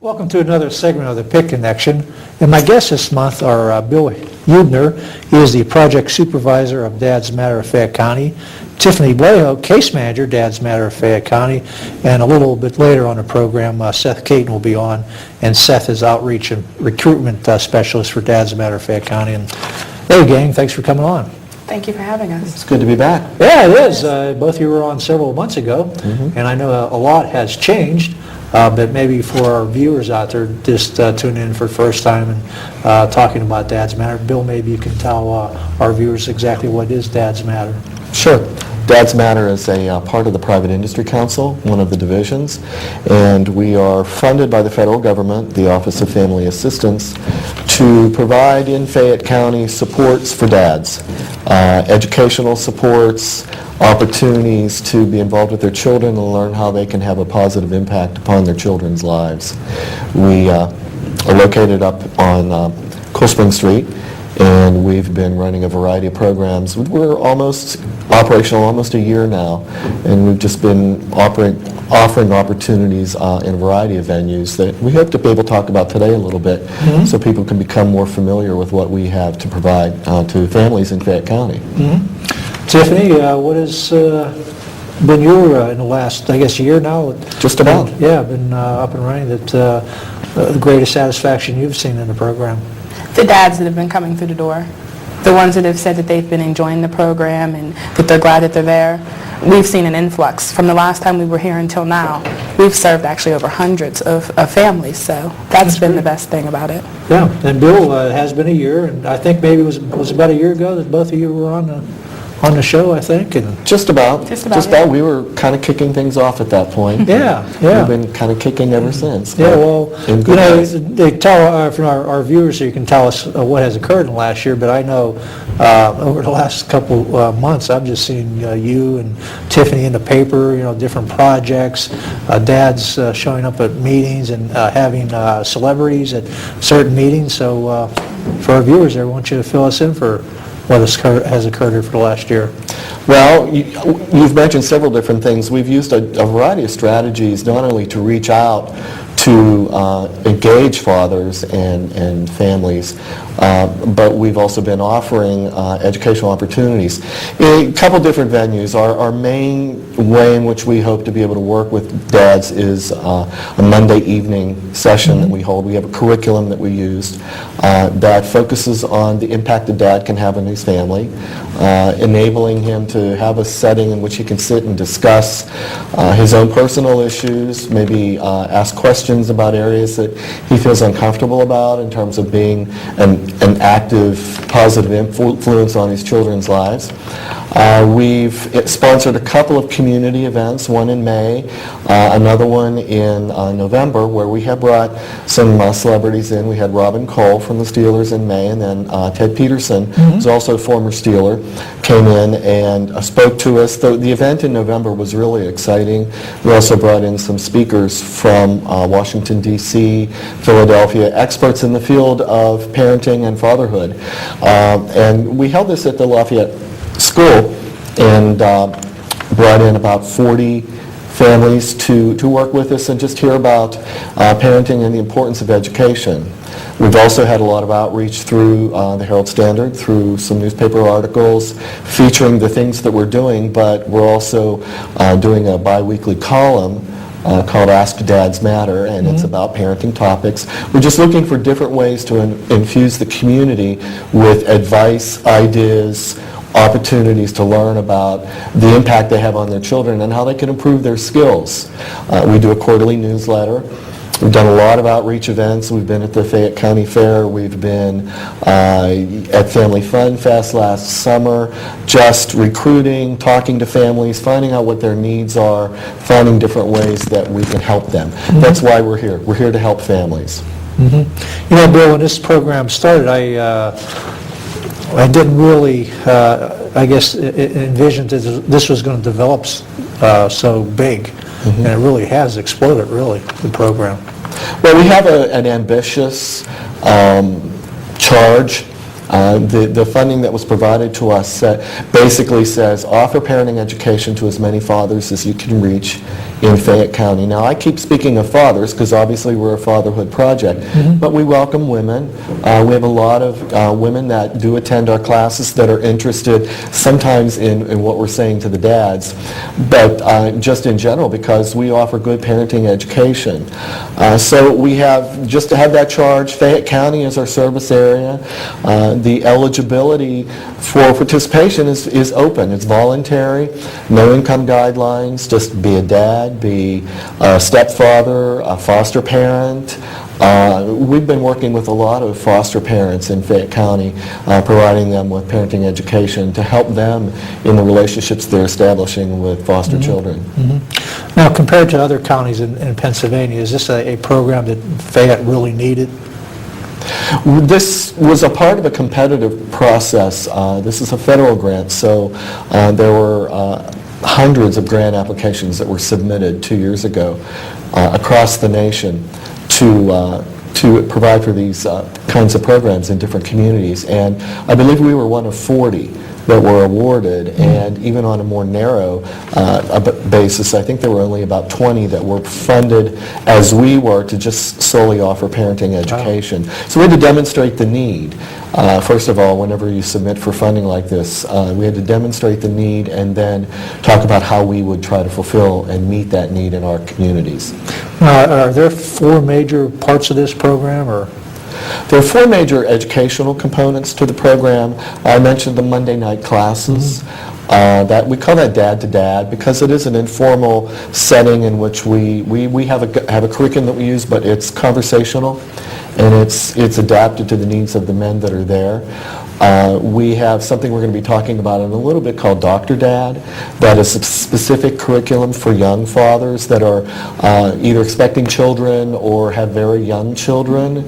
Welcome to another segment of the PIC Connection. And my guest this month are Bill Huebner. He is the project supervisor of Dad's Matter of Fayette County. Tiffany Blaho, case manager, Dad's Matter of Fayette County. And a little bit later on the program, Seth Caton will be on. And Seth is outreach and recruitment specialist for Dad's Matter of Fayette County. And hey, gang, thanks for coming on. Thank you for having us. It's good to be back. Yeah, it is. Both of you were on several months ago. And I know a lot has changed. But maybe for our viewers out there just tuning in for the first time and talking about Dad's Matter, Bill, maybe you can tell our viewers exactly what is Dad's Matter. Sure. Dad's Matter is a part of the Private Industry Council, one of the divisions, and we are funded by the federal government, the Office of Family Assistance, to provide in Fayette County supports for dads, educational supports, opportunities to be involved with their children and learn how they can have a positive impact upon their children's lives. We are located up on Cool Spring Street, and we've been running a variety of programs. We're almost operational almost a year now, and we've just been offering opportunities in a variety of venues that we hope to be able to talk about today a little bit, so people can become more familiar with what we have to provide to families in Fayette County. Tiffany, what has been your, in the last, I guess, year now? Just about. Yeah, been up and running, the greatest satisfaction you've seen in the program? The dads that have been coming through the door, the ones that have said that they've been enjoying the program and that they're glad that they're there. We've seen an influx. From the last time we were here until now, we've served actually over hundreds of families, so that's been the best thing about it. Yeah, and Bill, it has been a year, and I think maybe it was about a year ago that both of you were on the show, I think. And Just about. Yeah. We were kind of kicking things off at that point. Yeah. We've been kind of kicking ever since. Yeah, well, in you good know, ways. they tell from our viewers, so you can tell us what has occurred in the last year, but I know over the last couple months, I've just seen you and Tiffany in the paper, different projects, dads showing up at meetings and having celebrities at certain meetings. So for our viewers there, I want you to fill us in for what has occurred here for the last year. Well, you've mentioned several different things. We've used a variety of strategies not only to reach out to engage fathers and families, but we've also been offering educational opportunities. In a couple different venues. Our main way in which we hope to be able to work with dads is a Monday evening session that we hold. We have a curriculum that we use that focuses on the impact the dad can have on his family, enabling him to have a setting in which he can sit and discuss his own personal issues, maybe ask questions about areas that he feels uncomfortable about in terms of being an active, positive influence on his children's lives. We've sponsored a couple of community events, one in May, another one in November, where we have brought some celebrities in. We had Robin Cole from the Steelers in May, and then Ted Peterson, who's also a former Steeler, came in and spoke to us. The event in November was really exciting. We also brought in some speakers from Washington, D.C., Philadelphia, experts in the field of parenting and fatherhood. And we held this at the Lafayette School and brought in about 40 families to work with us and just hear about parenting and the importance of education. We've also had a lot of outreach through the Herald Standard, through some newspaper articles featuring the things that we're doing, but we're also doing a bi-weekly column called Ask Dad's Matter, and it's about parenting topics. We're just looking for different ways to infuse the community with advice, ideas, opportunities to learn about the impact they have on their children and how they can improve their skills. We do a quarterly newsletter. We've done a lot of outreach events. We've been at the Fayette County Fair. We've been at Family Fun Fest last summer, just recruiting, talking to families, finding out what their needs are, finding different ways that we can help them. That's why we're here. We're here to help families. Bill, when this program started, I didn't really, envision that this was going to develop so big. And it really has exploded, really, the program. Well, we have an ambitious charge. The funding that was provided to us basically says offer parenting education to as many fathers as you can reach in Fayette County. Now, I keep speaking of fathers because obviously we're a fatherhood project, but we welcome women. We have a lot of women that do attend our classes that are interested sometimes in what we're saying to the dads, but just in general because we offer good parenting education. So we have, just to have that charge, Fayette County is our service area. The eligibility for participation is open. It's voluntary, no income guidelines, just be a dad, be a stepfather, a foster parent. We've been working with a lot of foster parents in Fayette County, providing them with parenting education to help them in the relationships they're establishing with foster children. Now, compared to other counties in Pennsylvania, is this a program that Fayette really needed? This was a part of a competitive process. This is a federal grant, so there were hundreds of grant applications that were submitted 2 years ago across the nation to provide for these kinds of programs in different communities. And I believe we were one of 40 that were awarded, and even on a more narrow basis, I think there were only about 20 that were funded as we were to just solely offer parenting education. So we had to demonstrate the need. First of all, whenever you submit for funding like this, we had to demonstrate the need and then talk about how we would try to fulfill and meet that need in our communities. Are there 4 major parts of this program, or? There are 4 major educational components to the program. I mentioned the Monday night classes. That we call that Dad to Dad because it is an informal setting in which we have a curriculum that we use, but it's conversational and it's adapted to the needs of the men that are there. We have something we're going to be talking about in a little bit called Dr. Dad. That is a specific curriculum for young fathers that are either expecting children or have very young children.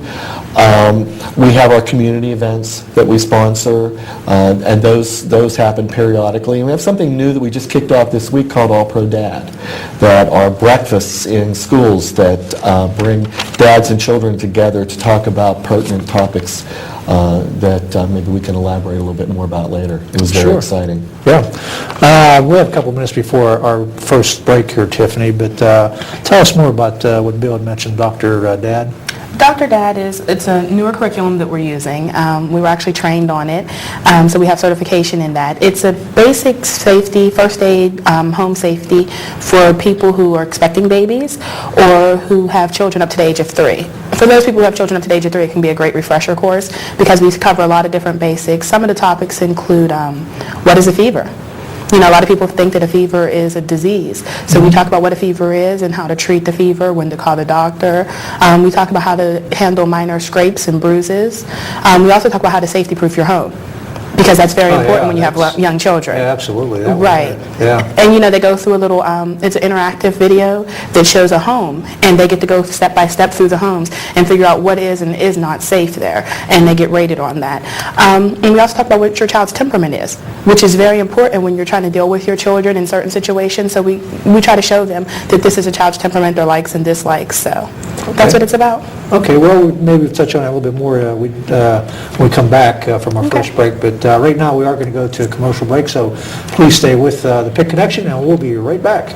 We have our community events that we sponsor, and those happen periodically. And we have something new that we just kicked off this week called All Pro Dad, that are breakfasts in schools that bring dads and children together to talk about pertinent topics that maybe we can elaborate a little bit more about later. It was very exciting. Yeah. We have a couple minutes before our first break here, Tiffany, but tell us more about what Bill had mentioned, Dr. Dad. Dr. Dad it's a newer curriculum that we're using. We were actually trained on it, so we have certification in that. It's a basic safety, first aid, home safety for people who are expecting babies or who have children up to the age of 3. For those people who have children up to the age of 3, it can be a great refresher course because we cover a lot of different basics. Some of the topics include what is a fever? You know, a lot of people think that a fever is a disease. So we talk about what a fever is and how to treat the fever, when to call the doctor. We talk about how to handle minor scrapes and bruises. We also talk about how to safety-proof your home, because that's very important when you have young children. Yeah, absolutely. That right. Yeah. And you know, they go through a little, it's an interactive video that shows a home, and they get to go step by step through the homes and figure out what is and is not safe there, and they get rated on that. And we also talk about what your child's temperament is, which is very important when you're trying to deal with your children in certain situations. So we try to show them that this is a child's temperament, their likes and dislikes. So that's what it's about. Okay, well, maybe we'll touch on it a little bit more when we come back from our first break. But right now we are going to go to a commercial break, so please stay with the PIC Connection, and we'll be right back.